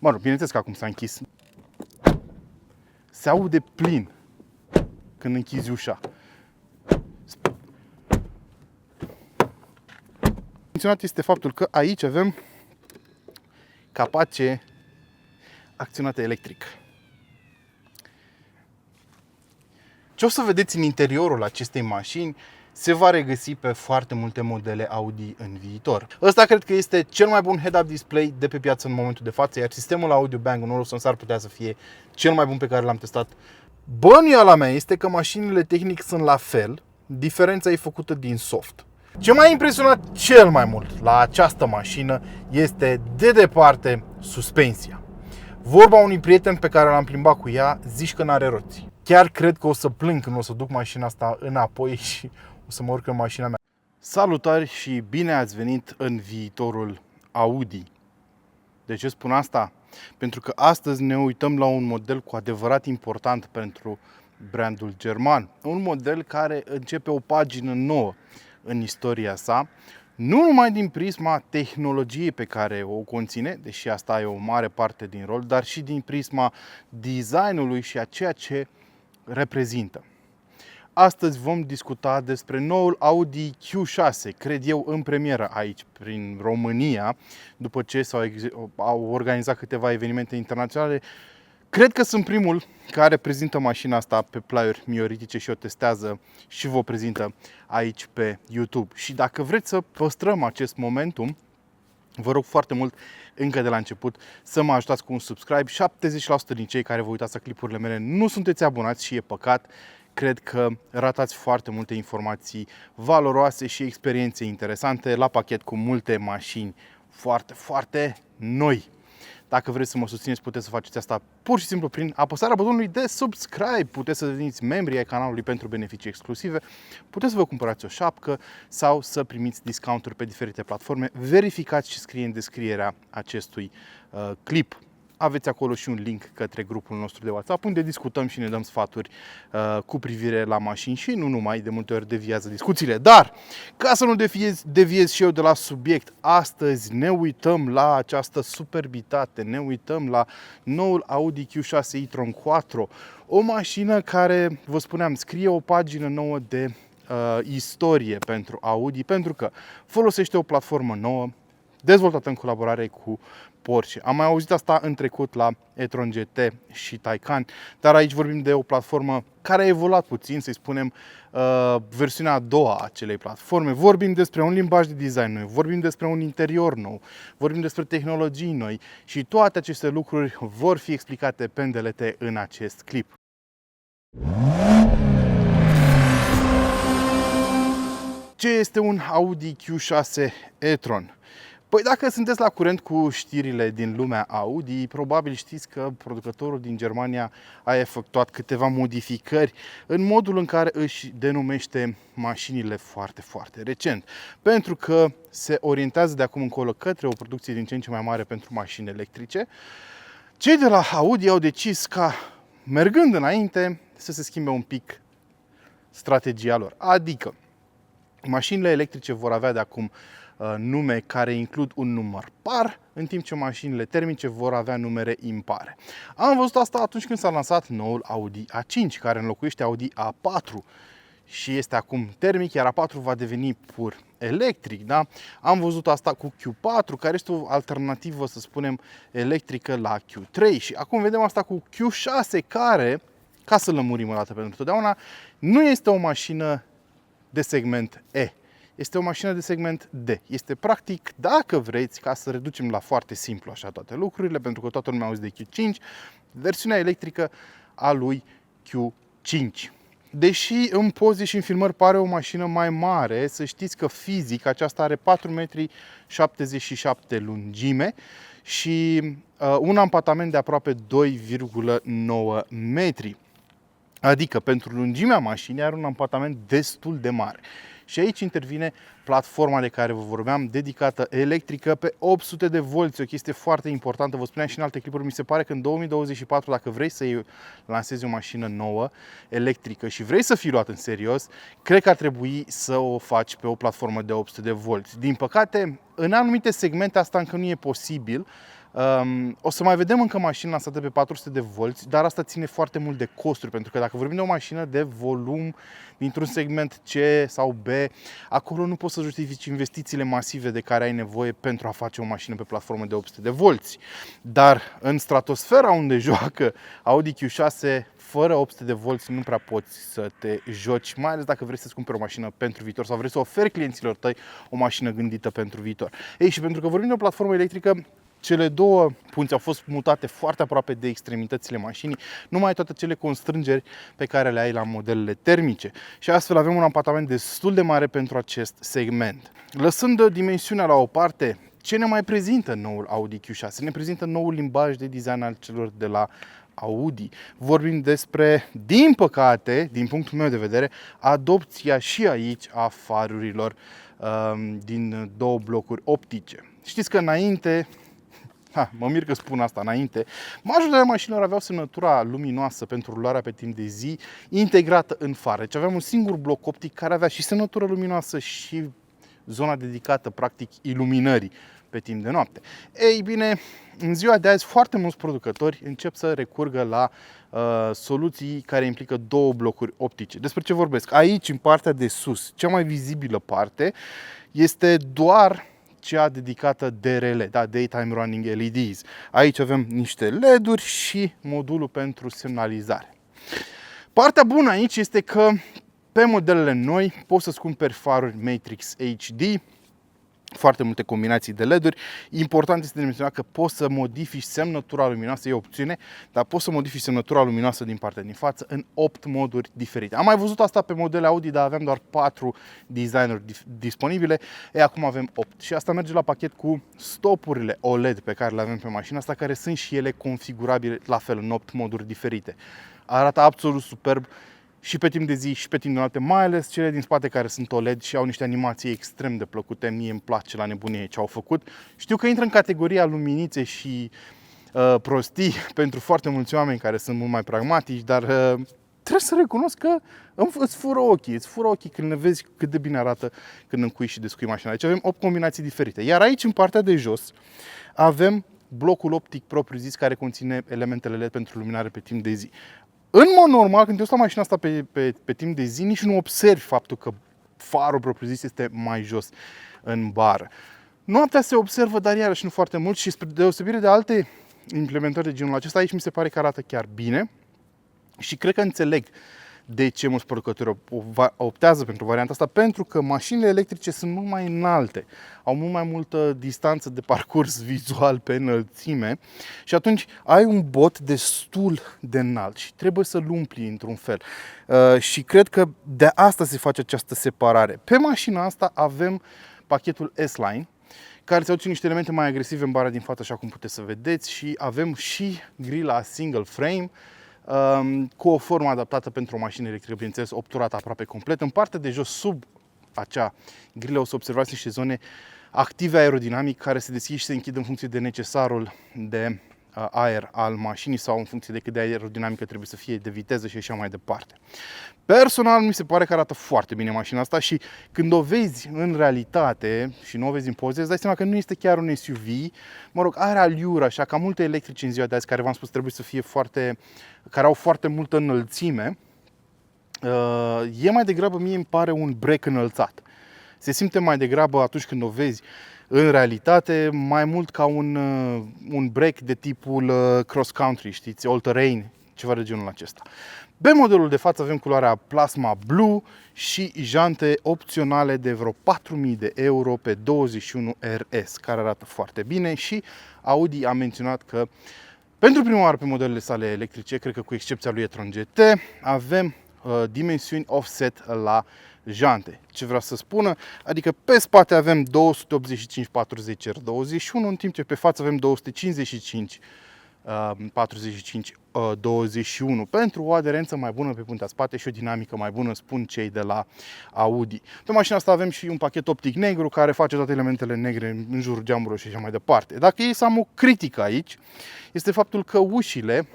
Mă rog, bineînțeles că acum s-a închis. Se aude plin când închizi ușa. Menționat este faptul că aici avem capace acționate electric. Ce o să vedeți în interiorul acestei mașini se va regăsi pe foarte multe modele Audi în viitor. Ăsta cred că este cel mai bun head-up display de pe piață în momentul de față, iar sistemul Audio Bang în Olufsen s-ar putea să fie cel mai bun pe care l-am testat. Bănuiala mea este că mașinile tehnic sunt la fel, diferența e făcută din soft. Ce m-a impresionat cel mai mult la această mașină este de departe suspensia. Vorba unui prieten pe care l-am plimbat cu ea, zici că n-are roți. Chiar cred că o să plâng când o să duc mașina asta înapoi și o să mă urc în mașina mea. Salutări și bine ați venit în viitorul Audi. De ce spun asta? Pentru că astăzi ne uităm la un model cu adevărat important pentru brandul german. Un model care începe o pagină nouă în istoria sa, nu numai din prisma tehnologiei pe care o conține, deși asta e o mare parte din rol, dar și din prisma designului și a ceea ce reprezintă. Astăzi vom discuta despre noul Audi Q6, cred eu în premieră aici, prin România, după ce au organizat câteva evenimente internaționale. Cred că sunt primul care prezintă mașina asta pe plaiuri mioritice și o testează și vă prezintă aici pe YouTube. Și dacă vreți să păstrăm acest momentum, vă rog foarte mult, încă de la început, să mă ajutați cu un subscribe. 70% din cei care vă uitați la clipurile mele nu sunteți abonați și e păcat. Cred că ratați foarte multe informații valoroase și experiențe interesante la pachet cu multe mașini foarte, foarte noi. Dacă vreți să mă susțineți, puteți să faceți asta pur și simplu prin apăsarea butonului de subscribe. Puteți să deveniți membri ai canalului pentru beneficii exclusive, puteți să vă cumpărați o șapcă sau să primiți discounturi pe diferite platforme. Verificați ce scrie în descrierea acestui clip. Aveți acolo și un link către grupul nostru de WhatsApp unde discutăm și ne dăm sfaturi cu privire la mașini și nu numai, de multe ori deviază discuțiile. Dar, ca să nu deviez și eu de la subiect, astăzi ne uităm la această superbitate, ne uităm la noul Audi Q6 e-tron Quattro, o mașină care, vă spuneam, scrie o pagină nouă de istorie pentru Audi, pentru că folosește o platformă nouă, dezvoltată în colaborare cu Porsche. Am mai auzit asta în trecut la e-tron GT și Taycan, dar aici vorbim de o platformă care a evoluat puțin, să-i spunem, versiunea a doua a acelei platforme. Vorbim despre un limbaj de design nou, vorbim despre un interior nou, vorbim despre tehnologii noi și toate aceste lucruri vor fi explicate pendelete în acest clip. Ce este un Audi Q6 e-tron? Păi dacă sunteți la curent cu știrile din lumea Audi, probabil știți că producătorul din Germania a efectuat câteva modificări în modul în care își denumește mașinile foarte, foarte recent. Pentru că se orientează de acum încolo către o producție din ce în ce mai mare pentru mașini electrice, cei de la Audi au decis ca, mergând înainte, să se schimbe un pic strategia lor. Adică, mașinile electrice vor avea de acum nume care includ un număr par, în timp ce mașinile termice vor avea numere impare. Am văzut asta atunci când s-a lansat noul Audi A5, care înlocuiește Audi A4 și este acum termic, iar A4 va deveni pur electric. Da? Am văzut asta cu Q4, care este o alternativă, să spunem, electrică la Q3 și acum vedem asta cu Q6, care, ca să lămurim o dată pentru totdeauna, nu este o mașină de segment E. Este o mașină de segment D. Este practic, dacă vreți, ca să reducem la foarte simplu așa toate lucrurile, pentru că toată lumea auzi de Q5, versiunea electrică a lui Q5. Deși în poze și în filmări pare o mașină mai mare, să știți că fizic aceasta are 4,77 m lungime și un ampatament de aproape 2,9 metri. Adică pentru lungimea mașinii are un ampatament destul de mare. Și aici intervine platforma de care vă vorbeam, dedicată electrică pe 800 de volți, o chestie foarte importantă. Vă spuneam și în alte clipuri, mi se pare că în 2024, dacă vrei să lansezi o mașină nouă, electrică și vrei să fii luat în serios, cred că ar trebui să o faci pe o platformă de 800 de volți. Din păcate, în anumite segmente asta încă nu e posibil, O să mai vedem încă mașini lansate pe 400 de volți, dar asta ține foarte mult de costuri, pentru că dacă vorbim de o mașină de volum dintr-un segment C sau B, acolo nu poți să justifici investițiile masive de care ai nevoie pentru a face o mașină pe platformă de 800 de volți. Dar în stratosfera unde joacă Audi Q6, fără 800 de volți nu prea poți să te joci, mai ales dacă vrei să-ți cumperi o mașină pentru viitor sau vrei să oferi clienților tăi o mașină gândită pentru viitor. Ei, și pentru că vorbim de o platformă electrică, cele două punți au fost mutate foarte aproape de extremitățile mașinii, nu mai ai toate cele constrângeri pe care le ai la modelele termice. Și astfel avem un apartament destul de mare pentru acest segment. Lăsând dimensiunea la o parte, ce ne mai prezintă noul Audi Q6? Ne prezintă noul limbaj de design al celor de la Audi. Vorbim despre, din păcate, din punctul meu de vedere, adopția și aici a farurilor din două blocuri optice. Știți că înainte, mă mir că spun asta înainte, majoritatea mașinilor aveau semnătura luminoasă pentru rularea pe timp de zi integrată în fară. Deci aveam un singur bloc optic care avea și semnătură luminoasă și zona dedicată practic iluminării pe timp de noapte. Ei bine, în ziua de azi foarte mulți producători încep să recurgă la soluții care implică două blocuri optice. Despre ce vorbesc? Aici, în partea de sus, cea mai vizibilă parte este doar cea dedicată DRL, da, Daytime Running LEDs. Aici avem niște LED-uri și modulul pentru semnalizare. Partea bună aici este că pe modelele noi poți să-ți cumperi faruri Matrix HD, foarte multe combinații de LED-uri. Important este de menționat că poți să modifici semnătura luminoasă, e o opțiune, dar poți să modifici semnătura luminoasă din partea din față în 8 moduri diferite. Am mai văzut asta pe modele Audi, dar aveam doar 4 designuri disponibile. Acum avem 8 și asta merge la pachet cu stopurile OLED pe care le avem pe mașina asta, care sunt și ele configurabile la fel în 8 moduri diferite. Arată absolut superb și pe timp de zi și pe timp de noapte, mai ales cele din spate care sunt OLED și au niște animații extrem de plăcute. Mie îmi place la nebunie ce au făcut. Știu că intră în categoria luminițe și prostii pentru foarte mulți oameni care sunt mult mai pragmatici, dar trebuie să recunosc că îți fură ochii când le vezi cât de bine arată când încui și descui mașina. Deci avem 8 combinații diferite. Iar aici, în partea de jos, avem blocul optic propriu-zis care conține elementele LED pentru luminare pe timp de zi. În mod normal, când te uiți la mașina asta pe timp de zi, nici nu observi faptul că farul propriu-zis este mai jos în bară. Noaptea se observă, dar iarăși nu foarte mult și spre deosebire de alte implementări de genul acesta, aici mi se pare că arată chiar bine și cred că înțeleg de ce mulți producători optează pentru varianta asta, pentru că mașinile electrice sunt mult mai înalte, au mult mai multă distanță de parcurs vizual pe înălțime și atunci ai un bot destul de înalt și trebuie să-l umpli într-un fel. Și cred că de asta se face această separare. Pe mașina asta avem pachetul S-Line, care îți aduce niște elemente mai agresive în bara din față, așa cum puteți să vedeți, și avem și grila single frame, cu o formă adaptată pentru o mașină electrică, bineînțeles, obturată aproape complet. În partea de jos, sub acea grilă, o să observați niște zone active aerodinamic care se deschid și se închid în funcție de necesarul de aer al mașinii sau în funcție de cât de aerodinamică trebuie să fie, de viteză și așa mai departe. Personal, mi se pare că arată foarte bine mașina asta și când o vezi în realitate și nu o vezi în poze, îți dai seama că nu este chiar un SUV. Mă rog, are aliură, așa, ca multe electrice în ziua de azi, care v-am spus trebuie să fie care au foarte multă înălțime. E mai degrabă, mie îmi pare un break înălțat. Se simte mai degrabă atunci când o vezi în realitate mai mult ca un break de tipul cross-country, știți, all-terrain, ceva de genul acesta. Pe modelul de față avem culoarea Plasma Blue și jante opționale de vreo 4.000 de euro pe 21 RS, care arată foarte bine și Audi a menționat că pentru prima oară pe modelele sale electrice, cred că cu excepția lui e-tron GT, avem dimensiuni offset la jante. Ce vreau să spună? Adică pe spate avem 285/40R21, în timp ce pe față avem 255/45/21 pentru o aderență mai bună pe puntea spate și o dinamică mai bună, spun cei de la Audi. Pe mașina asta avem și un pachet optic negru care face toate elementele negre în jurul geamurilor și așa mai departe. Dacă ei să am o critică aici, este faptul că ușile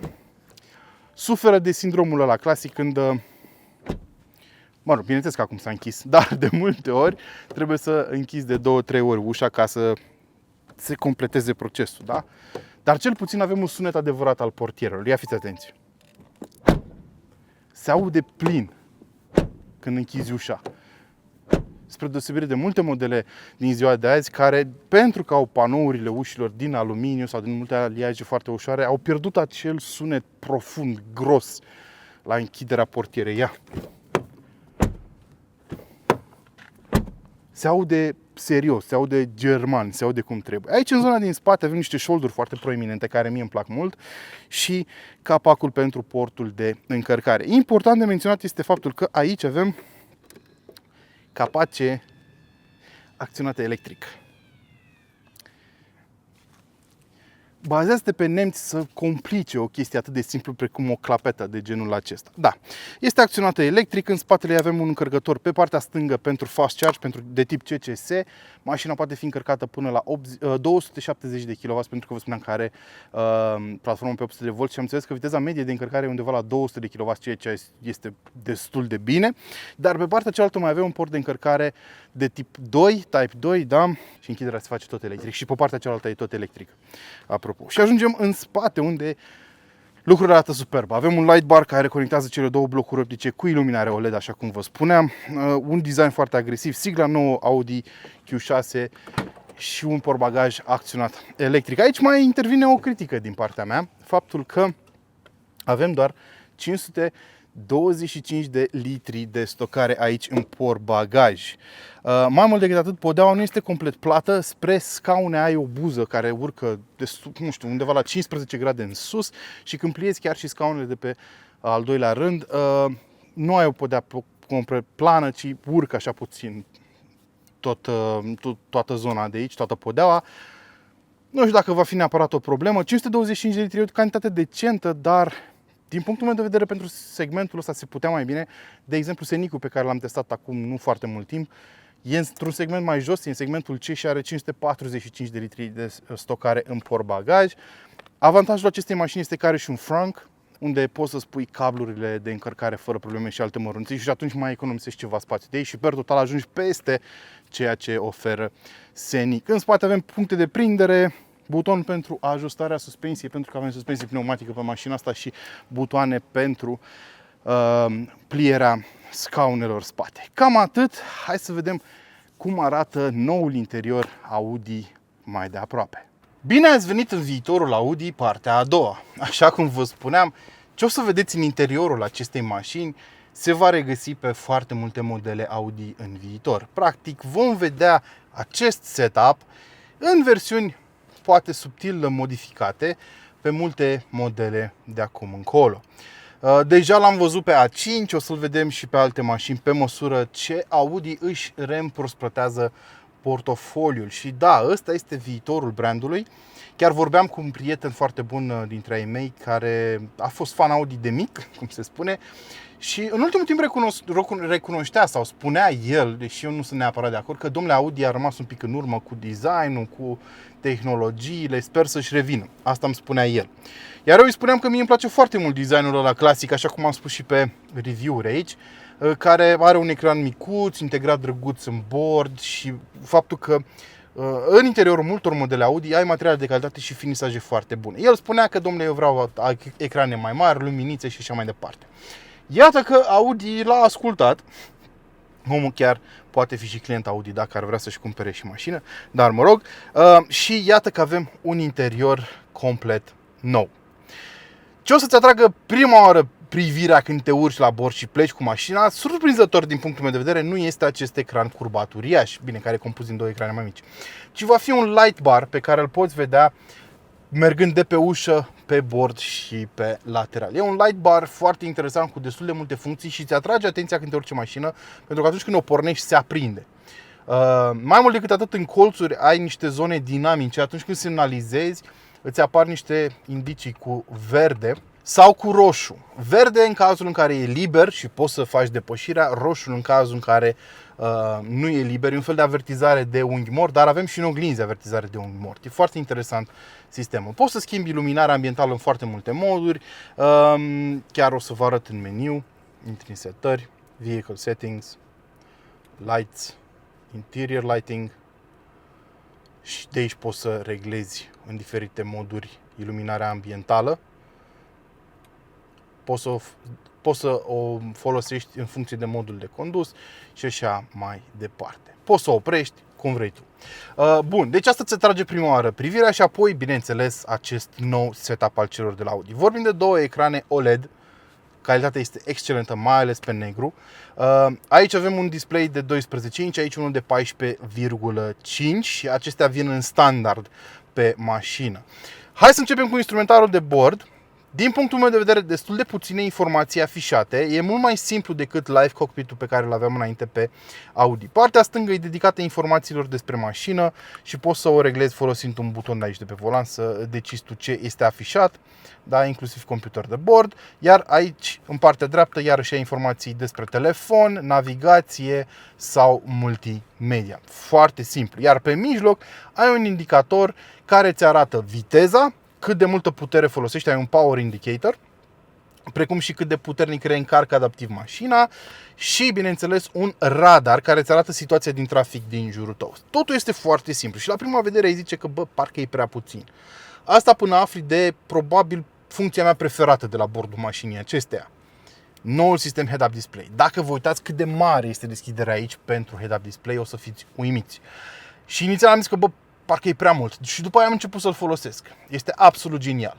suferă de sindromul ăla clasic când, mă rog, bineînțeles că acum s-a închis, dar de multe ori trebuie să închizi de 2-3 ori ușa ca să se completeze procesul, da? Dar cel puțin avem un sunet adevărat al portierelor. Ia fiți atenți. Se aude plin când închizi ușa. Spre deosebire de multe modele din ziua de azi, care, pentru că au panourile ușilor din aluminiu sau din multe aliaje foarte ușoare, au pierdut acel sunet profund, gros, la închiderea portierei. Ia! Se aude serios, se aude german, se aude cum trebuie. Aici, în zona din spate, avem niște șolduri foarte proeminente, care mie îmi plac mult, și capacul pentru portul de încărcare. Important de menționat este faptul că aici avem capace acționate electric. Bazează-te pe nemți să complice o chestie atât de simplu precum o clapetă de genul acesta. Da, este acționată electric, în spatele avem un încărcător pe partea stângă pentru fast charge, de tip CCS. Mașina poate fi încărcată până la 270 de kW, pentru că vă spuneam că are platformă pe 800 de V și am înțeles că viteza medie de încărcare e undeva la 200 de kW, ceea ce este destul de bine. Dar pe partea cealaltă mai avem un port de încărcare de tip 2, Type 2, da? Și închiderea se face tot electric și pe partea cealaltă e tot electric. Apropo. Și ajungem în spate, unde lucrurile arată superb. Avem un light bar care conectează cele două blocuri optice cu iluminare OLED, așa cum vă spuneam. Un design foarte agresiv, sigla nouă Audi Q6 și un portbagaj acționat electric. Aici mai intervine o critică din partea mea, faptul că avem doar 525 de litri de stocare aici în portbagaj. Mai mult decât atât, podeaua nu este complet plată. Spre scaune ai o buză care urcă nu știu, undeva la 15 grade în sus și când pliezi chiar și scaunele de pe al doilea rând, nu ai o podea complet plană, ci urcă așa puțin toată zona de aici, toată podeaua. Nu știu dacă va fi neapărat o problemă. 525 de litri e o cantitate decentă, dar din punctul meu de vedere, pentru segmentul ăsta se putea mai bine. De exemplu, Scenic-ul pe care l-am testat acum nu foarte mult timp, e într-un segment mai jos, e în segmentul C și are 545 de litri de stocare în portbagaj. Avantajul acestei mașini este că are și un frunk, unde poți să spui cablurile de încărcare fără probleme și alte mărunții și atunci mai economisești ceva spațiu de ei și per total ajungi peste ceea ce oferă Scenic. În spate avem puncte de prindere, buton pentru ajustarea suspensiei, pentru că avem suspensie pneumatică pe mașina asta și butoane pentru plierea scaunelor spate. Cam atât. Hai să vedem cum arată noul interior Audi mai de aproape. Bine ați venit în viitorul Audi, partea a doua. Așa cum vă spuneam, ce o să vedeți în interiorul acestei mașini se va regăsi pe foarte multe modele Audi în viitor. Practic vom vedea acest setup în versiuni poate subtil modificate pe multe modele de acum încolo. Deja l-am văzut pe A5, o să-l vedem și pe alte mașini pe măsură ce Audi își reîmprospătează portofoliul. Și da, ăsta este viitorul brandului. Chiar vorbeam cu un prieten foarte bun dintre ai mei care a fost fan Audi de mic, cum se spune, și în ultimul timp recunoștea sau spunea el, deși eu nu sunt neapărat de acord, că domnule, Audi a rămas un pic în urmă cu designul, cu tehnologiile, sper să-și revină. Asta îmi spunea el. Iar eu îi spuneam că mie îmi place foarte mult designul ăla clasic, așa cum am spus și pe review-uri aici, care are un ecran micuț, integrat drăguț în bord și faptul că în interiorul multor modele Audi ai materiale de calitate și finisaje foarte bune. El spunea că, domnule, eu vreau ecrane mai mari, luminițe și așa mai departe. Iată că Audi l-a ascultat. Omul chiar poate fi și client Audi dacă ar vrea să-și cumpere și mașină, dar mă rog. Și iată că avem un interior complet nou. Ce o să-ți atragă prima oară privirea când te urci la bord și pleci cu mașina, surprinzător din punctul meu de vedere, nu este acest ecran curbat uriaș, bine, care e compus din două ecrane mai mici, ci va fi un light bar pe care îl poți vedea mergând de pe ușă, pe bord și pe lateral. E un light bar foarte interesant cu destul de multe funcții și îți atrage atenția când te urci în mașină, pentru că atunci când o pornești se aprinde. Mai mult decât atât, în colțuri ai niște zone dinamice. Atunci când semnalizezi, îți apar niște indicii cu verde sau cu roșu. Verde în cazul în care e liber și poți să faci depășirea, roșu în cazul în care nu e liber. E un fel de avertizare de unghi mort, dar avem și în oglinzi avertizare de unghi mort. E foarte interesant sistemul. Poți să schimbi iluminarea ambientală în foarte multe moduri. Chiar o să vă arăt în meniu. Intri în setări, Vehicle Settings, Lights, Interior Lighting și de aici poți să reglezi în diferite moduri iluminarea ambientală. Poți să o folosești în funcție de modul de condus și așa mai departe. Poți să o oprești cum vrei tu. Bun, deci asta ți trage prima oară privirea și apoi, bineînțeles, acest nou setup al celor de la Audi. Vorbim de două ecrane OLED, calitatea este excelentă, mai ales pe negru. Aici avem un display de 12 inch, aici unul de 14,5 și acestea vin în standard pe mașină. Hai să începem cu instrumentarul de bord. Din punctul meu de vedere, destul de puține informații afișate. E mult mai simplu decât Live Cockpit-ul pe care îl aveam înainte pe Audi. Partea stângă e dedicată informațiilor despre mașină și poți să o reglezi folosind un buton de aici de pe volan să decizi tu ce este afișat, da, inclusiv computer de bord. Iar aici, în partea dreaptă, iarăși ai informații despre telefon, navigație sau multimedia. Foarte simplu. Iar pe mijloc ai un indicator care îți arată viteza, cât de multă putere folosești, ai un power indicator, precum și cât de puternic reîncarcă adaptiv mașina și, bineînțeles, un radar care îți arată situația din trafic din jurul tău. Totul este foarte simplu și la prima vedere ai zice că, parcă e prea puțin. Asta până afli de, probabil, funcția mea preferată de la bordul mașinii acesteia. Noul sistem head-up display. Dacă vă uitați cât de mare este deschiderea aici pentru head-up display, o să fiți uimiți. Și inițial am zis că, parcă e prea mult. Și după aia am început să-l folosesc. Este absolut genial.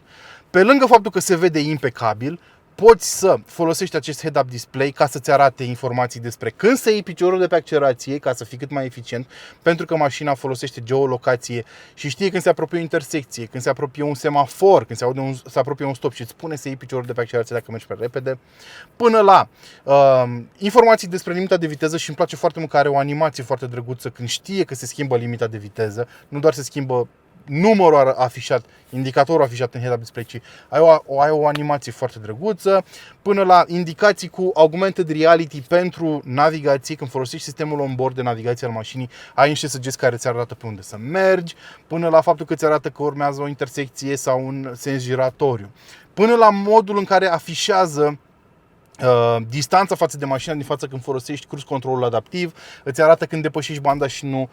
Pe lângă faptul că se vede impecabil, poți să folosești acest head-up display ca să-ți arate informații despre când să iei piciorul de pe accelerație, ca să fii cât mai eficient, pentru că mașina folosește geolocație și știe când se apropie o intersecție, când se apropie un semafor, când se apropie un stop și îți spune să iei piciorul de pe accelerație dacă mergi prea repede, până la informații despre limita de viteză și îmi place foarte mult că are o animație foarte drăguță când știe că se schimbă limita de viteză, nu doar se schimbă numărul afișat, indicatorul afișat în head-up display, ci ai o animație foarte drăguță, până la indicații cu augmented reality pentru navigație. Când folosești sistemul on-board de navigație al mașinii, ai niște săgeți care ți arată pe unde să mergi, până la faptul că ți arată că urmează o intersecție sau un sens giratoriu, până la modul în care afișează distanța față de mașina din față când folosești cruise control adaptiv, îți arată când depășești banda și nu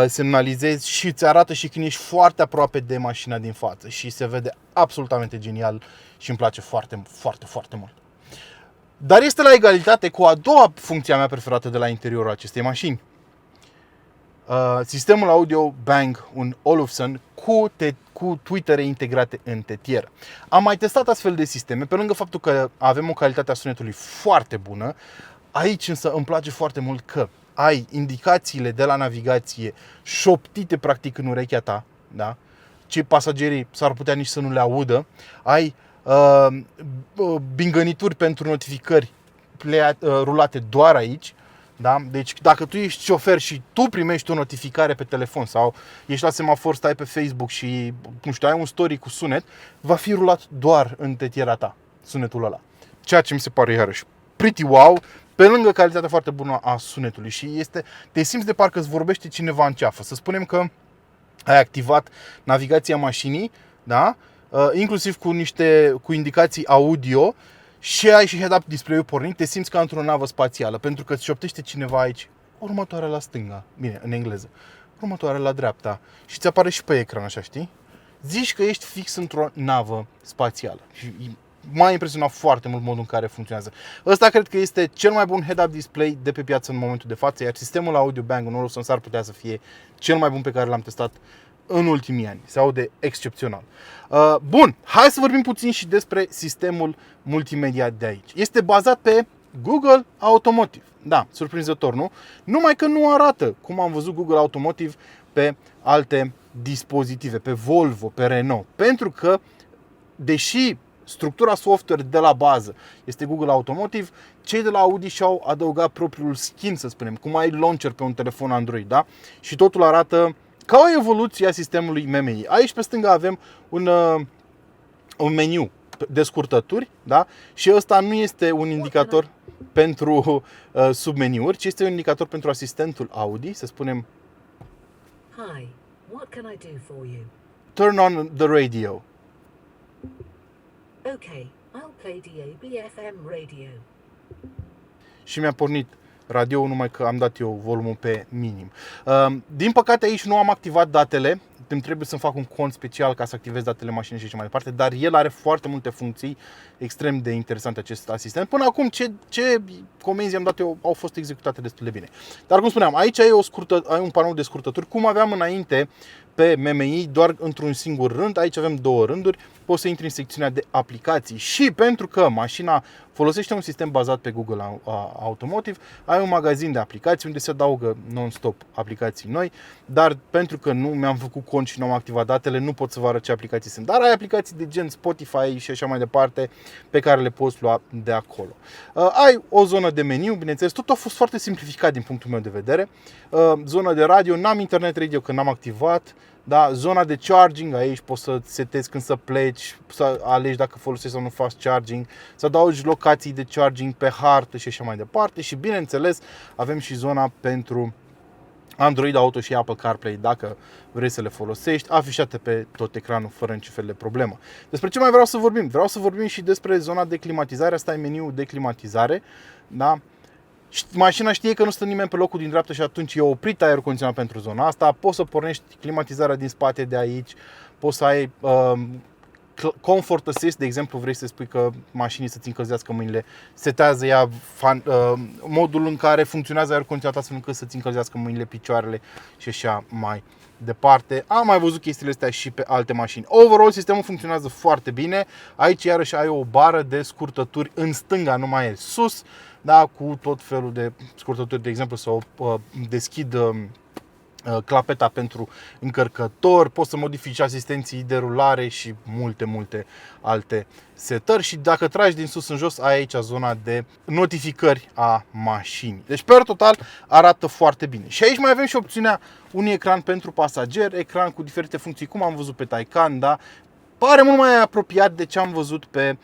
semnalizezi și îți arată și când ești foarte aproape de mașina din față și se vede absolutamente genial și îmi place foarte, foarte, foarte mult. Dar este la egalitate cu a doua funcție mea preferată de la interiorul acestei mașini. Sistemul audio Bang, un Olufsen cu tweetere integrate în tetieră. Am mai testat astfel de sisteme, pe lângă faptul că avem o calitate a sunetului foarte bună. Aici însă îmi place foarte mult că ai indicațiile de la navigație șoptite practic în urechea ta, da? Cei pasagerii s-ar putea nici să nu le audă. Ai bingănituri pentru notificări rulate doar aici. Da? Deci dacă tu ești șofer și tu primești o notificare pe telefon sau ești la semafor, stai pe Facebook și nu știu, ai un story cu sunet, va fi rulat doar în tetiera ta sunetul ăla. Ceea ce mi se pare iarăși pretty wow, pe lângă calitatea foarte bună a sunetului și te simți de parcă îți vorbește cineva în ceafă. Să spunem că ai activat navigația mașinii, da? Inclusiv cu indicații audio, și ai și head-up display-ul pornit, te simți ca într-o navă spațială, pentru că îți șoptește cineva aici, următoarea la stânga, bine, în engleză, următoarea la dreapta și ți apare și pe ecran, așa, știi? Zici că ești fix într-o navă spațială și m-a impresionat foarte mult modul în care funcționează. Ăsta cred că este cel mai bun head-up display de pe piață în momentul de față, iar sistemul audio Bang în Olufsen s-ar putea să fie cel mai bun pe care l-am testat în ultimii ani. Se aude excepțional. Bun, hai să vorbim puțin și despre sistemul multimedia de aici. Este bazat pe Google Automotive. Da, surprinzător, nu? Numai că nu arată cum am văzut Google Automotive pe alte dispozitive, pe Volvo, pe Renault. Pentru că, deși structura software de la bază este Google Automotive, cei de la Audi și-au adăugat propriul skin, să spunem, cum ai launcher pe un telefon Android, da? Și totul arată ca o evoluție a sistemului MMI. Aici pe stânga avem un meniu de scurtături, da? Și ăsta nu este un indicator pentru submeniuri, ci este un indicator pentru asistentul Audi, să spunem Hi, what can I do for you? Turn on the radio. Okay, I'll play DAB FM radio. Și mi-a pornit radio, numai că am dat eu volumul pe minim. Din păcate aici nu am activat datele îmi trebuie să-mi fac un cont special ca să activez datele mașinii și așa mai departe, dar el are foarte multe funcții extrem de interesante, acest asistent. Până acum ce comenzi am dat eu au fost executate destul de bine. Dar cum spuneam, aici ai un panou de scurtături, cum aveam înainte pe MMI, doar într-un singur rând. Aici avem două rânduri, poți să intri în secțiunea de aplicații și pentru că mașina folosește un sistem bazat pe Google Automotive, ai un magazin de aplicații unde se adaugă non-stop aplicații noi, dar pentru că nu mi-am făcut cont și nu am activat datele, nu pot să vă arăt ce aplicații sunt. Dar ai aplicații de gen Spotify și așa mai departe pe care le poți lua de acolo. Ai o zonă de meniu, bineînțeles, tot a fost foarte simplificat din punctul meu de vedere. Zona de radio, n-am internet radio că n-am activat. Da, zona de charging, aici poți să setezi când să pleci, să alegi dacă folosești sau nu fast charging, să adaugi locații de charging pe hartă și așa mai departe. Și bineînțeles avem și zona pentru Android Auto și Apple CarPlay dacă vrei să le folosești, afișate pe tot ecranul fără niciun fel de problemă. Despre ce mai vreau să vorbim? Vreau să vorbim și despre zona de climatizare. Asta e meniul de climatizare, da? Mașina știe că nu stă nimeni pe locul din dreapta și atunci e oprit aerul condiționat pentru zona asta. Poți să pornești climatizarea din spate de aici, poți să ai Comfort Assist, de exemplu, vrei să spui că mașinii să-ți încălzească mâinile, setează ea modul în care funcționează aerul condiționat astfel încât să-ți încălzească mâinile, picioarele și așa mai departe. Am mai văzut chestiile astea și pe alte mașini. Overall, sistemul funcționează foarte bine. Aici iarăși ai o bară de scurtături în stânga, nu mai e sus, da, cu tot felul de scurtături, de exemplu, să deschid clapeta pentru încărcător, poți să modifici asistenții de rulare și multe alte setări și dacă tragi din sus în jos ai aici zona de notificări a mașinii. Deci per total arată foarte bine. Și aici mai avem și opțiunea unui ecran pentru pasager, ecran cu diferite funcții cum am văzut pe Taycan, da? Pare mult mai apropiat de ce am văzut pe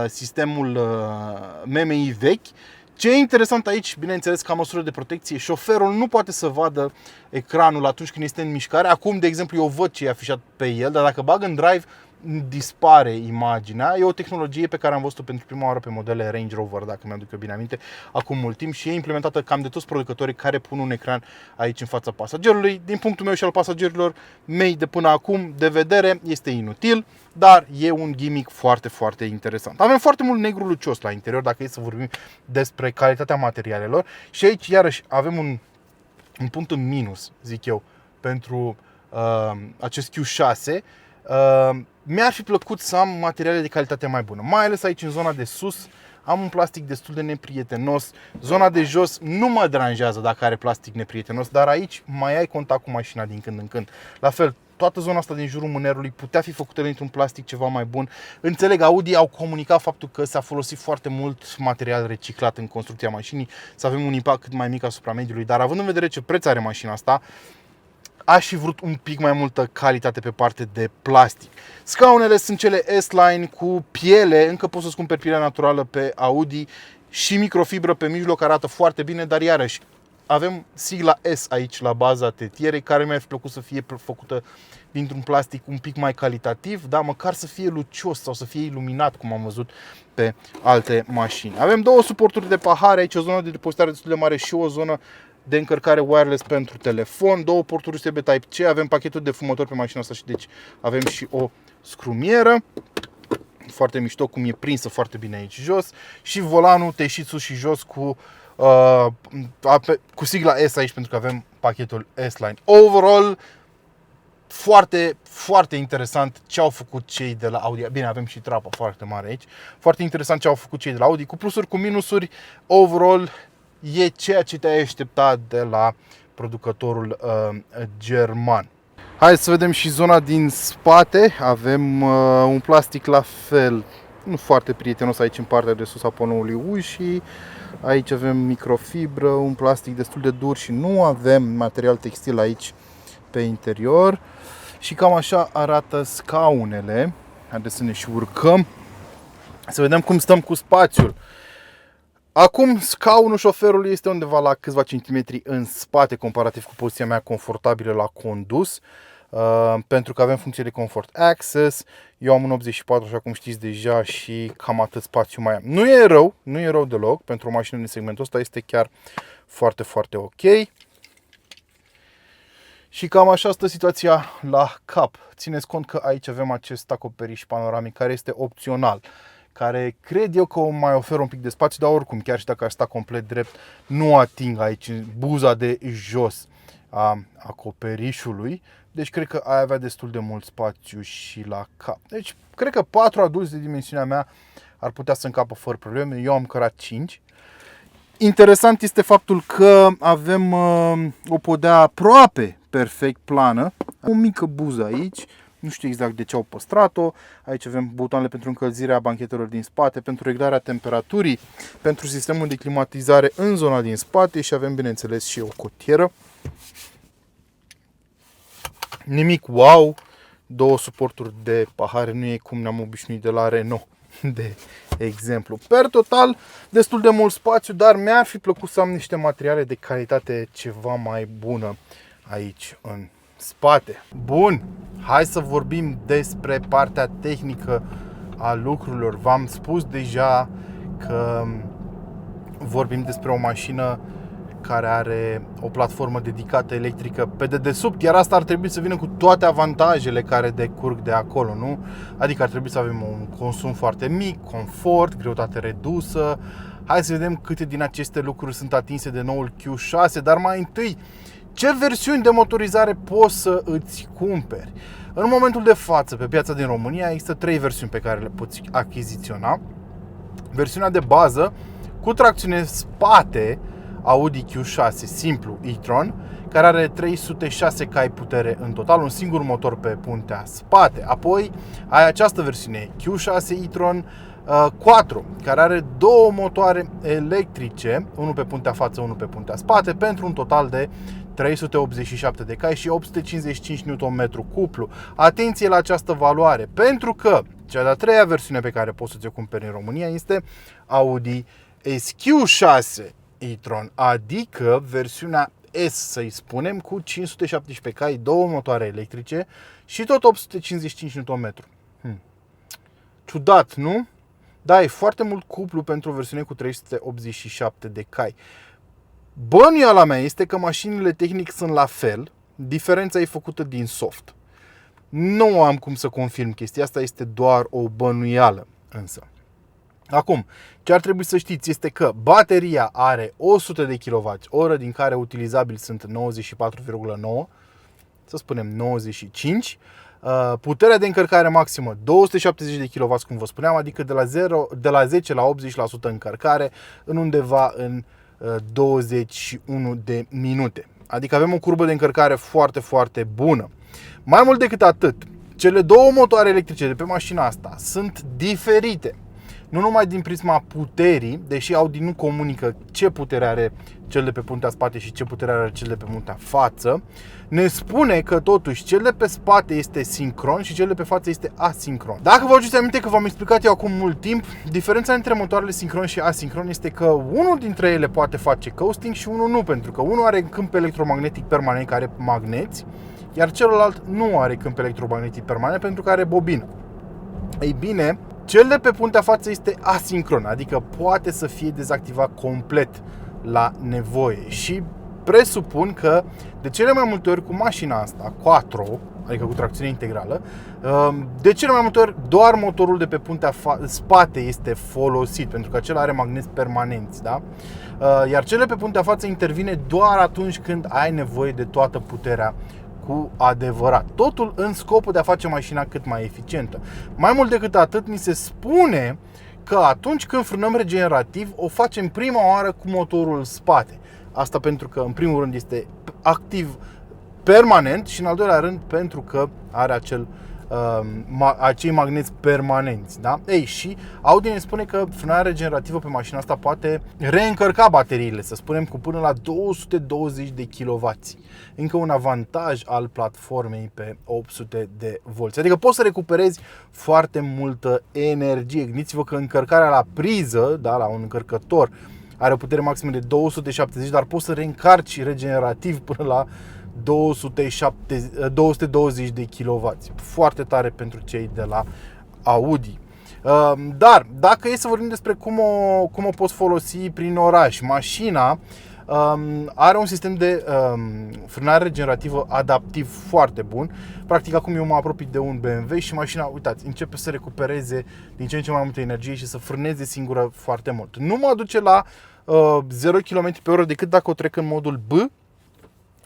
sistemul MMI vechi. Ce e interesant aici, bineînțeles, ca măsură de protecție, șoferul nu poate să vadă ecranul atunci când este în mișcare. Acum, de exemplu, eu văd ce e afișat pe el, dar dacă bag în drive, dispare imaginea. E o tehnologie pe care am văzut-o pentru prima oară pe modele Range Rover, dacă mi-aduc eu bine aminte, acum mult timp și e implementată cam de toți producătorii care pun un ecran aici în fața pasagerului. Din punctul meu și al pasagerilor mei de până acum de vedere, este inutil, dar e un gimmick foarte interesant. Avem foarte mult negru lucios la interior, dacă e să vorbim despre calitatea materialelor și aici iarăși avem un punct în minus, zic eu, pentru acest Q6. Mi-ar fi plăcut să am materiale de calitate mai bună, mai ales aici în zona de sus. Am un plastic destul de neprietenos. Zona de jos nu mă deranjează dacă are plastic neprietenos, dar aici mai ai contact cu mașina din când în când. La fel, toată zona asta din jurul mânerului putea fi făcută dintr-un plastic ceva mai bun. Înțeleg, Audi au comunicat faptul că s-a folosit foarte mult material reciclat în construcția mașinii, să avem un impact cât mai mic asupra mediului, dar având în vedere ce preț are mașina asta, aș fi vrut un pic mai multă calitate pe parte de plastic. Scaunele sunt cele S-Line cu piele, încă poți să-ți cumperi pielea naturală pe Audi și microfibră pe mijloc, arată foarte bine, dar iarăși avem sigla S aici la baza tetierei, care mi-ar fi plăcut să fie făcută dintr-un plastic un pic mai calitativ, dar măcar să fie lucios sau să fie iluminat, cum am văzut pe alte mașini. Avem două suporturi de pahare, aici o zonă de depozitare destul de mare și o zonă de încărcare wireless pentru telefon, două porturi USB Type-C, avem pachetul de fumători pe mașina asta și deci avem și o scrumieră. Foarte mișto cum e prinsă foarte bine aici jos și volanul teșit sus și jos cu sigla S aici pentru că avem pachetul S-Line. Overall, foarte interesant ce au făcut cei de la Audi. Bine, avem și trapa foarte mare aici. Foarte interesant ce au făcut cei de la Audi, cu plusuri, cu minusuri. Overall, e ceea ce te-ai aștepta de la producătorul german. Hai să vedem și zona din spate. Avem un plastic la fel, nu foarte prietenos aici în partea de sus a panoului ușii. Aici avem microfibră, un plastic destul de dur și nu avem material textil aici pe interior. Și cam așa arată scaunele. Haideți să ne și urcăm, să vedem cum stăm cu spațiul. Acum scaunul șoferului este undeva la câțiva centimetri în spate comparativ cu poziția mea confortabilă la condus, pentru că avem funcție de Comfort Access. Eu am un 84, așa cum știți deja, și cam atât spațiu mai am. Nu e rău deloc pentru o mașină din segmentul ăsta, este chiar foarte ok. Și cam așa stă situația la cap. Țineți cont că aici avem acest acoperiș panoramic care este opțional, care cred eu că o mai oferă un pic de spațiu, dar oricum, chiar și dacă aș sta complet drept, nu ating aici buza de jos a acoperișului. Deci cred că ai avea destul de mult spațiu și la cap. Deci cred că 4 adulți de dimensiunea mea ar putea să încapă fără probleme. Eu am cărat 5. Interesant este faptul că avem o podea aproape perfect plană. O mică buză aici. Nu știu exact de ce au păstrat-o. Aici avem butoanele pentru încălzirea banchetelor din spate, pentru reglarea temperaturii, pentru sistemul de climatizare în zona din spate și avem, bineînțeles, și o cotieră. Nimic wow, 2 suporturi de pahare, nu e cum ne-am obișnuit de la Renault, de exemplu. Per total, destul de mult spațiu, dar mi-ar fi plăcut să am niște materiale de calitate ceva mai bună aici în spate. Bun, hai să vorbim despre partea tehnică a lucrurilor. V-am spus deja că vorbim despre o mașină care are o platformă dedicată electrică pe dedesubt, iar asta ar trebui să vină cu toate avantajele care decurg de acolo, nu? Adică ar trebui să avem un consum foarte mic, confort, greutate redusă. Hai să vedem câte din aceste lucruri sunt atinse de noul Q6, dar mai întâi, ce versiuni de motorizare poți să îți cumperi? În momentul de față, pe piața din România, există 3 versiuni pe care le poți achiziționa. Versiunea de bază, cu tracțiune spate, Audi Q6 simplu e-tron, care are 306 cai putere în total, un singur motor pe puntea spate. Apoi ai această versiune Q6 e-tron 4, care are 2 motoare electrice, unul pe puntea față, unul pe puntea spate, pentru un total de 387 de cai și 855 Nm cuplu. Atenție la această valoare, pentru că cea de-a 3-a versiune pe care poți să ți-o cumperi în România este Audi SQ6 e-tron, adică versiunea S, să-i spunem, cu 517 cai, 2 motoare electrice și tot 855 Nm. Ciudat, nu? Da, e foarte mult cuplu pentru o versiune cu 387 de cai. Bănuiala mea este că mașinile tehnic sunt la fel, diferența e făcută din soft. Nu am cum să confirm chestia asta, este doar o bănuială însă. Acum, ce ar trebui să știți este că bateria are 100 de kWh, din care utilizabil sunt 94,9, să spunem 95. Puterea de încărcare maximă 270 de kW, cum vă spuneam, adică de la 10 la 80% încărcare în undeva în 21 de minute. Adică avem o curbă de încărcare foarte, foarte bună. Mai mult decât atât, cele 2 motoare electrice de pe mașina asta sunt diferite. Nu numai din prisma puterii, deși Audi nu comunică ce putere are cel de pe puntea spate și ce putere are cel de pe puntea față, ne spune că totuși cel de pe spate este sincron și cel de pe față este asincron. Dacă vă aduceți aminte că v-am explicat eu acum mult timp, diferența între motoarele sincron și asincron este că unul dintre ele poate face coasting și unul nu, pentru că unul are câmp electromagnetic permanent care are magneți, iar celălalt nu are câmp electromagnetic permanent pentru că are bobină. Ei bine, cel de pe puntea față este asincron, adică poate să fie dezactivat complet la nevoie și presupun că de cele mai multe ori cu mașina asta, Quattro, adică cu tracțiune integrală, de cele mai multe ori doar motorul de pe puntea spate este folosit, pentru că acela are magneți permanenți, da? Iar cel de pe puntea față intervine doar atunci când ai nevoie de toată puterea cu adevărat. Totul în scopul de a face mașina cât mai eficientă. Mai mult decât atât, ni se spune că atunci când frânăm regenerativ, o facem prima oară cu motorul spate. Asta pentru că, în primul rând, este activ permanent și, în al doilea rând, pentru că are acei magneți permanenți, da? Ei, și Audi ne spune că frânarea regenerativă pe mașina asta poate reîncărca bateriile, să spunem, cu până la 220 de kW. Încă un avantaj al platformei pe 800 de volți. Adică poți să recuperezi foarte multă energie. Gândiți-vă că încărcarea la priză, da, la un încărcător, are o putere maximă de 270, dar poți să reîncarci regenerativ până la 220 de kW. Foarte tare pentru cei de la Audi. Dar dacă e să vorbim despre cum o poți folosi prin oraș, mașina Are un sistem de frânare regenerativă adaptiv foarte bun. Practic acum eu mă apropii de un BMW și mașina, uitați, începe să recupereze din ce în ce mai multă energie și să frâneze singură foarte mult. Nu mă duce la 0 km/h decât dacă o trec în modul B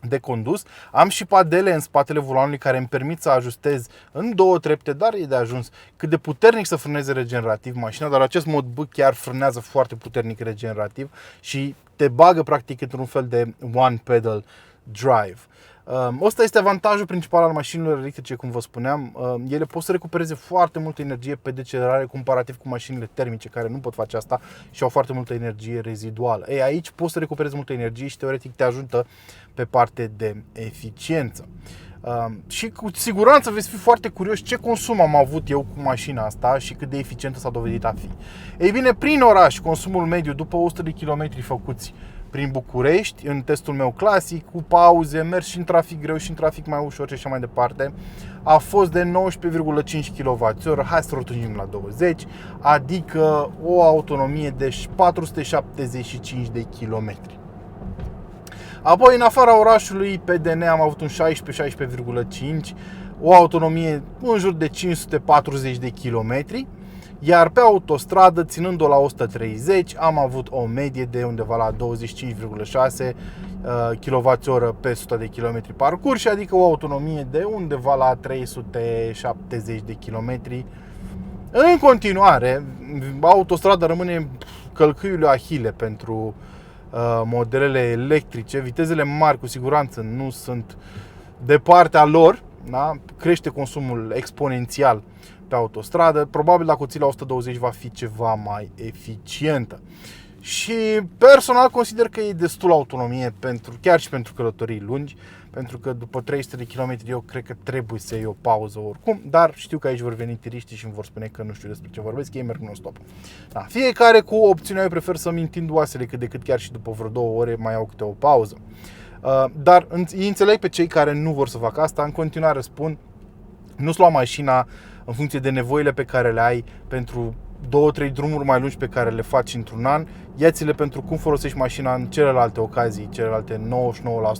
de condus. Am și padele în spatele volanului care îmi permit să ajustez în 2 trepte, dar e de ajuns cât de puternic să frâneze regenerativ mașina, dar acest mod B chiar frânează foarte puternic regenerativ și te bagă practic într-un fel de one pedal drive. Ăsta este avantajul principal al mașinilor electrice, cum vă spuneam. Ele pot să recupereze foarte multă energie pe decelerare comparativ cu mașinile termice care nu pot face asta și au foarte multă energie reziduală. Ei, aici poți să recuperezi multă energie și teoretic te ajută pe parte de eficiență. Și cu siguranță veți fi foarte curioși ce consum am avut eu cu mașina asta și cât de eficientă s-a dovedit a fi. Ei bine, prin oraș, consumul mediu după 100 de kilometri făcuți prin București, în testul meu clasic, cu pauze, mers și în trafic greu și în trafic mai ușor și așa mai departe, a fost de 19,5 kWh, hai să rotunjim la 20, adică o autonomie de 475 de kilometri. Apoi, în afara orașului, pe DN am avut un 16,5, o autonomie în jur de 540 de kilometri. Iar pe autostradă, ținând-o la 130, am avut o medie de undeva la 25,6 kWh pe 100 de km parcurși, adică o autonomie de undeva la 370 de km. În continuare, autostrada rămâne călcâiul lui Ahile pentru modelele electrice. Vitezele mari cu siguranță nu sunt de partea lor, da? Crește consumul exponențial pe autostradă. Probabil dacă o ții la 120 va fi ceva mai eficientă. Și personal consider că e destul autonomie chiar și pentru călătorii lungi, pentru că după 300 de km eu cred că trebuie să iei o pauză oricum, dar știu că aici vor veni tiriștii și îmi vor spune că nu știu despre ce vorbesc, ei merg non-stop. Da, fiecare cu opțiunea, eu prefer să-mi întind oasele cât de cât chiar și după vreo 2 ore mai iau câte o pauză. Dar îi înțeleg pe cei care nu vor să facă asta. În continuare spun, nu-ți lua mașina în funcție de nevoile pe care le ai pentru 2-3 drumuri mai lungi pe care le faci într-un an. Ia-ți-le pentru cum folosești mașina în celelalte ocazii, celelalte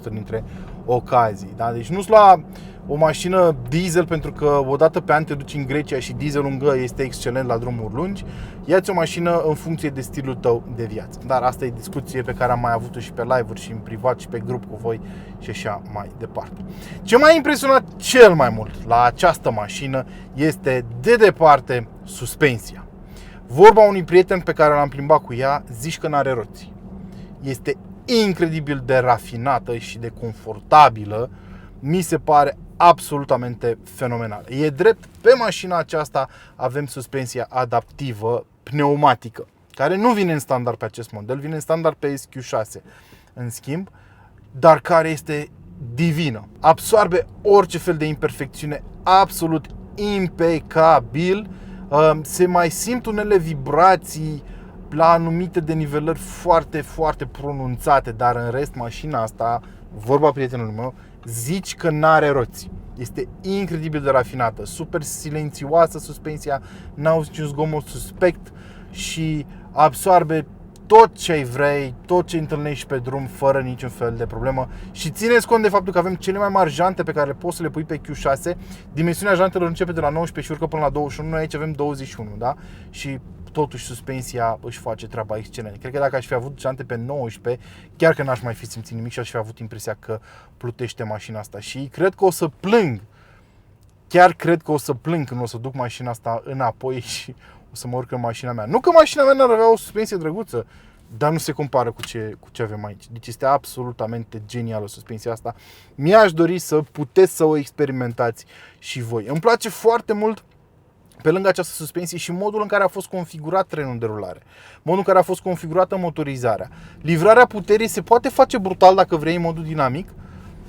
99% dintre ocazii, da? Deci nu-ți lua o mașină diesel pentru că o dată pe an te duci în Grecia și dieselul în gă este excelent la drumuri lungi. Ia-ți o mașină în funcție de stilul tău de viață. Dar asta e discuție pe care am mai avut-o și pe live-uri și în privat și pe grup cu voi și așa mai departe. Ce m-a impresionat cel mai mult la această mașină este de departe suspensia. Vorba unui prieten pe care l-am plimbat cu ea, zici că n-are roți. Este incredibil de rafinată și de confortabilă. Mi se pare absolutamente fenomenală. E drept, pe mașina aceasta avem suspensia adaptivă pneumatică, care nu vine în standard pe acest model, vine în standard pe SQ6 în schimb, dar care este divină. Absorbe orice fel de imperfecțiune absolut impecabil. Se mai simt unele vibrații la anumite denivelări foarte, foarte pronunțate, dar în rest mașina asta, vorba prietenului meu, zici că n-are roți. Este incredibil de rafinată, super silențioasă suspensia, n-auzi niciun zgomot suspect și absorbe tot ce vrei, tot ce întâlnești pe drum fără niciun fel de problemă. Și țineți cont de faptul că avem cele mai mari jante pe care poți să le pui pe Q6. Dimensiunea jantelor începe de la 19 și urcă până la 21, noi aici avem 21, da? Și totuși suspensia își face treaba excelent. Cred că dacă aș fi avut jante pe 19, chiar că n-aș mai fi simțit nimic și aș fi avut impresia că plutește mașina asta. Și cred că o să plâng. Chiar cred că o să plâng când o să duc mașina asta înapoi și o să mă urc în mașina mea. Nu că mașina mea n-ar avea o suspensie drăguță, dar nu se compară cu ce avem aici. Deci este absolutamente genială suspensia asta. Mi-aș dori să puteți să o experimentați și voi. Îmi place foarte mult, pe lângă această suspensie, și modul în care a fost configurat trenul de rulare, modul în care a fost configurată motorizarea. Livrarea puterii se poate face brutal dacă vrei în modul dinamic.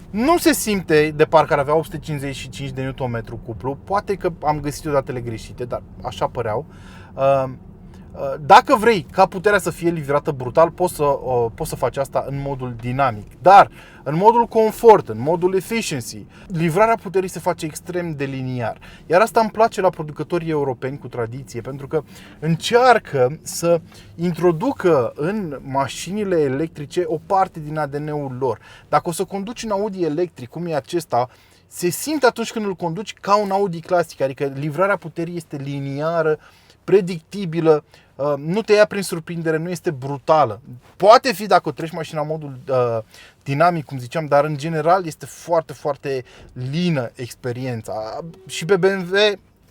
Nu se simte de parcă ar avea 855 de Nm cuplu. Poate că am găsit eu datele greșite, dar așa păreau. Dacă vrei ca puterea să fie livrată brutal, poți să faci asta în modul dinamic. Dar în modul confort, în modul efficiency, livrarea puterii se face extrem de liniar. Iar asta îmi place la producătorii europeni cu tradiție, pentru că încearcă să introducă în mașinile electrice o parte din ADN-ul lor. Dacă o să conduci un Audi electric, cum e acesta, se simte atunci când îl conduci ca un Audi clasic, adică livrarea puterii este liniară, predictibilă, nu te ia prin surprindere, nu este brutală. Poate fi dacă o treci mașina în modul dinamic, cum ziceam, dar în general este foarte, foarte lină experiența. Și pe BMW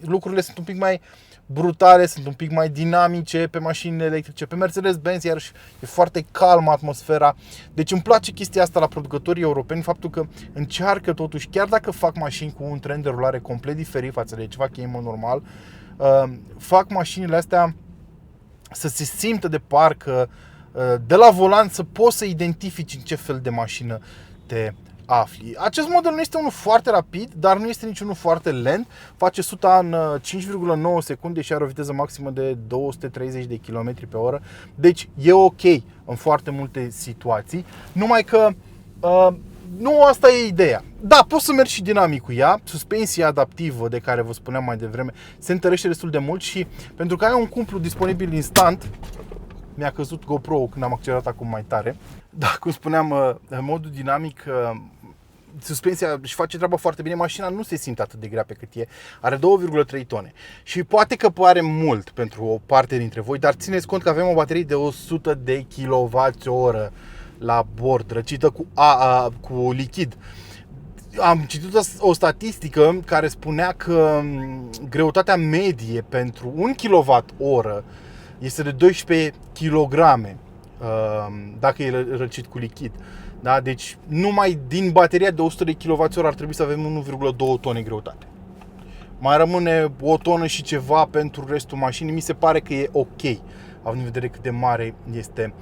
lucrurile sunt un pic mai brutale, sunt un pic mai dinamice pe mașinile electrice. Pe Mercedes-Benz iarăși e foarte calmă atmosfera. Deci îmi place chestia asta la producătorii europeni, faptul că încearcă totuși, chiar dacă fac mașini cu un tren de rulare complet diferit față de ce fac ei în mod normal, fac mașinile astea să se simtă de parcă de la volan să poți să identifici în ce fel de mașină te afli. Acest model nu este unul foarte rapid, dar nu este nici unul foarte lent. Face 100 în 5,9 secunde și are o viteză maximă de 230 de km pe oră. Deci e ok în foarte multe situații. Numai că nu asta e ideea. Da, poți să mergi și dinamic cu ea. Suspensia adaptivă de care vă spuneam mai devreme se întărește destul de mult și pentru că ai un cumplu disponibil instant, mi-a căzut GoPro-ul când am accelerat acum mai tare. Da, cum spuneam, în modul dinamic, suspensia își face treaba foarte bine. Mașina nu se simte atât de grea pe cât e. Are 2,3 tone. Și poate că pare mult pentru o parte dintre voi, dar țineți cont că avem o baterie de 100 de kWh la bord, răcită cu lichid. Am citit o statistică care spunea că greutatea medie pentru 1 kWh este de 12 kg dacă e răcit cu lichid. Da? Deci numai din bateria de 100 de kWh ar trebui să avem 1,2 tone greutate. Mai rămâne o tonă și ceva pentru restul mașinii. Mi se pare că e ok, având în vedere cât de mare este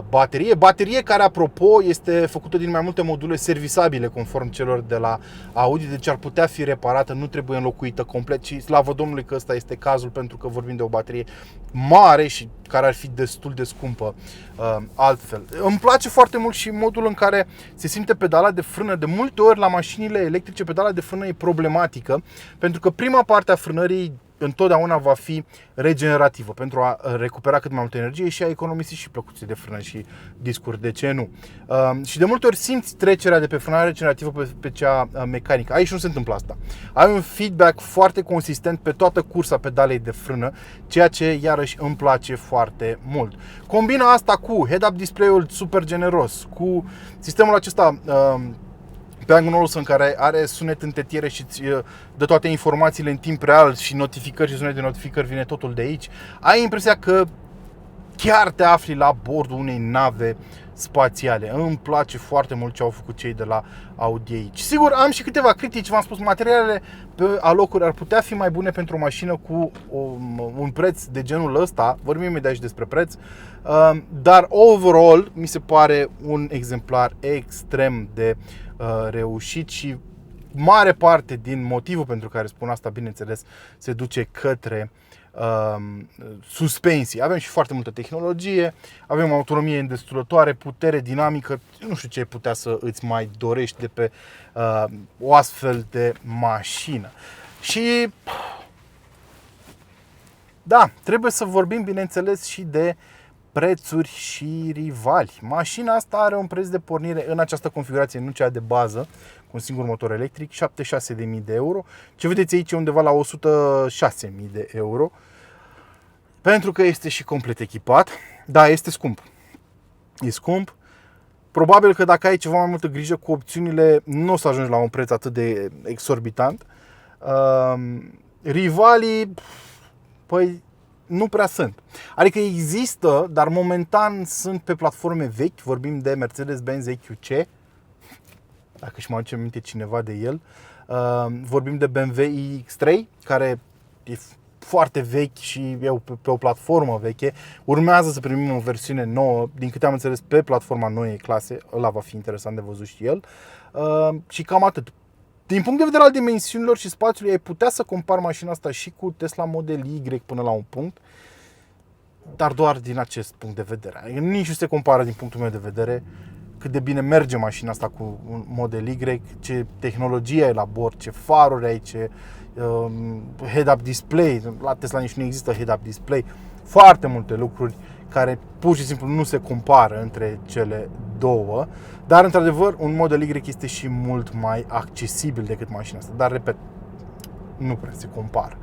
baterie. Baterie care, apropo, este făcută din mai multe module servisabile conform celor de la Audi, deci ar putea fi reparată, nu trebuie înlocuită complet și slavă Domnului că ăsta este cazul, pentru că vorbim de o baterie mare și care ar fi destul de scumpă altfel. Îmi place foarte mult și modul în care se simte pedala de frână. De multe ori la mașinile electrice pedala de frână e problematică, pentru că prima parte a frânării întotdeauna va fi regenerativă pentru a recupera cât mai multă energie și a economisi și plăcuțe de frână și discuri, de ce nu? Și de multe ori simți trecerea de pe frânarea regenerativă pe cea mecanică. Aici nu se întâmplă asta. Ai un feedback foarte consistent pe toată cursa pedalei de frână, ceea ce iarăși îmi place foarte mult. Combina asta cu head-up display-ul super generos, cu sistemul acesta Bang & Olufsen, care are sunet în tetiere și îți dă toate informațiile în timp real și notificări și sunet de notificări, vine totul de aici. Ai impresia că chiar te afli la bordul unei nave spațiale. Îmi place foarte mult ce au făcut cei de la Audi aici. Sigur, am și câteva critici, v-am spus, materialele pe alocuri ar putea fi mai bune pentru o mașină cu un preț de genul ăsta, vorbim imediat și despre preț, dar overall mi se pare un exemplar extrem de reușit și mare parte din motivul pentru care spun asta, bineînțeles, se duce către suspensii. Avem și foarte multă tehnologie, avem autonomie îndestulătoare, putere dinamică, nu știu ce putea să îți mai dorești de pe o astfel de mașină. Și da, trebuie să vorbim, bineînțeles, și de prețuri și rivali. Mașina asta are un preț de pornire în această configurație, nu cea de bază, cu un singur motor electric, 76.000 de euro. Ce vedeți aici e undeva la 106.000 de euro, pentru că este și complet echipat. Da, este scump. E scump. Probabil că dacă ai ceva mai multă grijă cu opțiunile, nu o să ajungi la un preț atât de exorbitant. Rivalii, păi, nu prea sunt. Adică există, dar momentan sunt pe platforme vechi. Vorbim de Mercedes-Benz EQC, dacă își mai aduce aminte cineva de el. Vorbim de BMW iX3, care e foarte vechi și e pe o platformă veche. Urmează să primim o versiune nouă, din câte am înțeles, pe platforma noii clase. Ăla va fi interesant de văzut și el. Și cam atât. Din punct de vedere al dimensiunilor și spațiului, ai putea să compari mașina asta și cu Tesla Model Y până la un punct. dar doar din acest punct de vedere. Adică nici nu se compară din punctul meu de vedere cât de bine merge mașina asta cu un Model Y, ce tehnologie ai la bord, ce faruri ai, ce head-up display. La Tesla nici nu există head-up display. Foarte multe lucruri care pur și simplu nu se compară între cele două, dar într-adevăr un Model Y este și mult mai accesibil decât mașina asta, dar repet, nu prea se compară.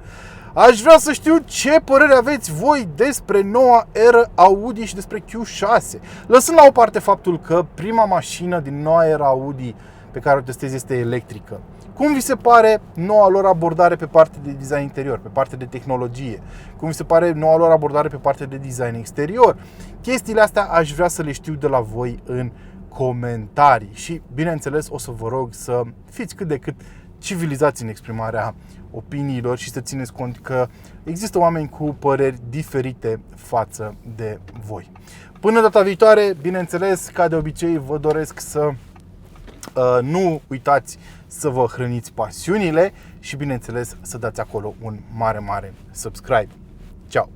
Aș vrea să știu ce părere aveți voi despre noua eră Audi și despre Q6. Lăsând la o parte faptul că prima mașină din noua era Audi pe care o testez este electrică. Cum vi se pare noua lor abordare pe partea de design interior, pe partea de tehnologie? Cum vi se pare noua lor abordare pe partea de design exterior? Chestiile astea aș vrea să le știu de la voi în comentarii și, bineînțeles, o să vă rog să fiți cât de cât civilizați în exprimarea opiniilor și să țineți cont că există oameni cu păreri diferite față de voi. Până data viitoare, bineînțeles, ca de obicei, vă doresc să nu uitați să vă hrăniți pasiunile și, bineînțeles, să dați acolo un mare subscribe. Ciao!